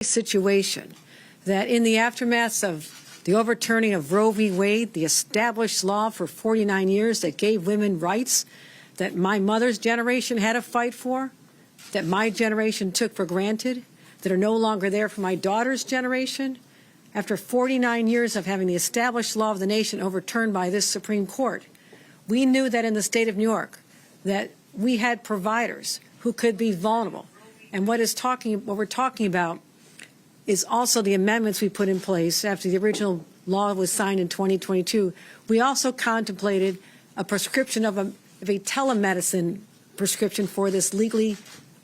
situation that in the aftermath of the overturning of Roe v. Wade, the established law for 49 years that gave women rights that my mother's generation had to fight for, that my generation took for granted, that are no longer there for my daughter's generation, after 49 years of having the established law of the nation overturned by this Supreme Court, we knew that in the state of New York that we had providers who could be vulnerable. And what we're talking about is also the amendments we put in place after the original law was signed in 2022. We also contemplated a prescription of a telemedicine prescription for this legally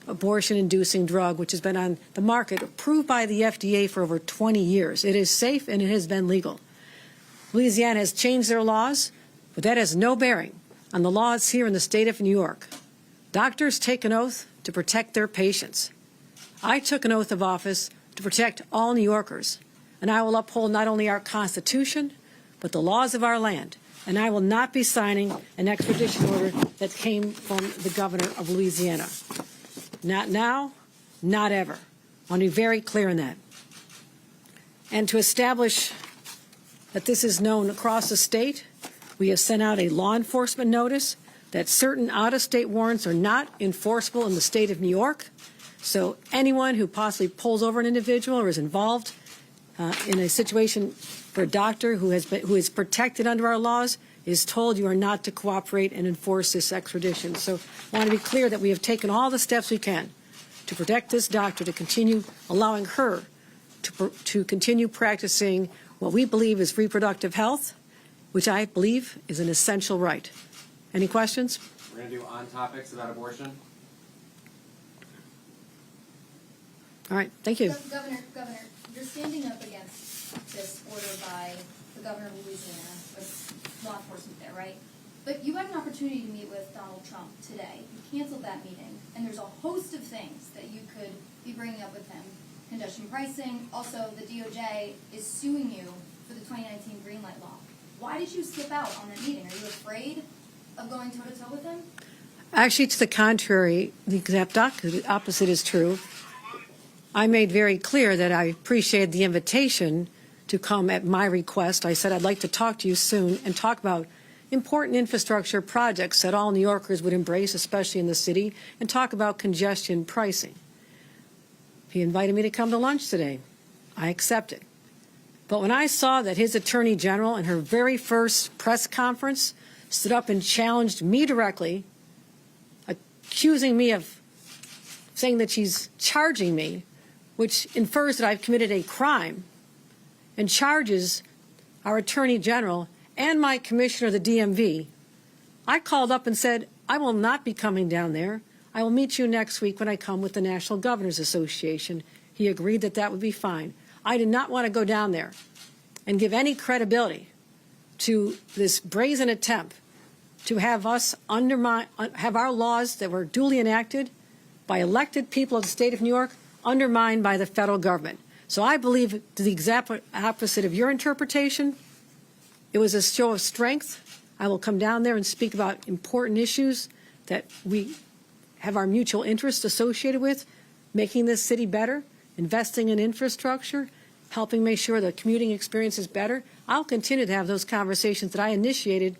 abortion-inducing drug, which has been on the market, approved by the FDA for over 20 years. It is safe and it has been legal. Louisiana has changed their laws, but that has no bearing on the laws here in the state of New York. Doctors take an oath to protect their patients. I took an oath of office to protect all New Yorkers, and I will uphold not only our Constitution, but the laws of our land. And I will not be signing an extradition order that came from the governor of Louisiana. Not now, not ever. I want to be very clear on that. And to establish that this is known across the state, we have sent out a law enforcement notice that certain out-of-state warrants are not enforceable in the state of New York. So anyone who possibly pulls over an individual or is involved in a situation for a doctor who is protected under our laws is told you are not to cooperate and enforce this extradition. So I want to be clear that we have taken all the steps we can to protect this doctor, to continue allowing her to continue practicing what we believe is reproductive health, which I believe is an essential right. Any questions? We're going to do on topics about abortion. All right, thank you. Governor, you're standing up against this order by the governor of Louisiana, with law enforcement there, right? But you had an opportunity to meet with Donald Trump today. You canceled that meeting, and there's a host of things that you could be bringing up with him. Congestion pricing, also the DOJ is suing you for the 2019 green light law. Why did you skip out on that meeting? Are you afraid of going toe-to-toe with him? Actually, to the contrary, the exact opposite is true. I made very clear that I appreciated the invitation to come at my request. I said I'd like to talk to you soon and talk about important infrastructure projects that all New Yorkers would embrace, especially in the city, and talk about congestion pricing. He invited me to come to lunch today. I accepted. But when I saw that his Attorney General in her very first press conference stood up and challenged me directly, accusing me of saying that she's charging me, which infers that I've committed a crime, and charges our Attorney General and my Commissioner of the DMV, I called up and said, I will not be coming down there. I will meet you next week when I come with the National Governors Association. He agreed that that would be fine. I did not want to go down there and give any credibility to this brazen attempt to have us have our laws that were duly enacted by elected people of the state of New York undermined by the federal government. So I believe to the exact opposite of your interpretation. It was a show of strength. I will come down there and speak about important issues that we have our mutual interest associated with, making this city better, investing in infrastructure, helping make sure the commuting experience is better. I'll continue to have those conversations that I initiated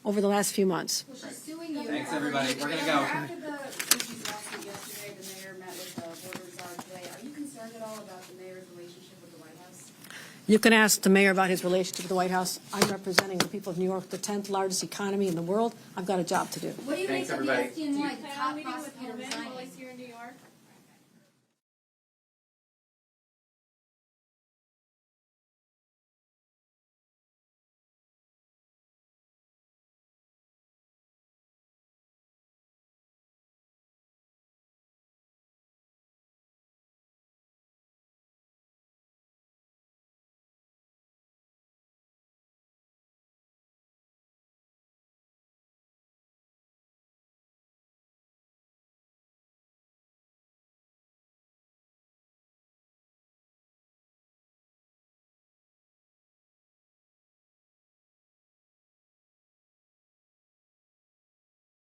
over the last few months. Well, she's suing you. Thanks, everybody. We're going to go. After the issues lawsuit yesterday, the mayor met with the border czar today. Are you concerned at all about the mayor's relationship with the White House? You can ask the mayor about his relationship with the White House. I'm representing the people of New York, the 10th largest economy in the world. I've got a job to do. What do you Thanks, think of the everybody. SDNY, the Plan on top meeting with prosecutor Homeland resigning? while he's here in New York?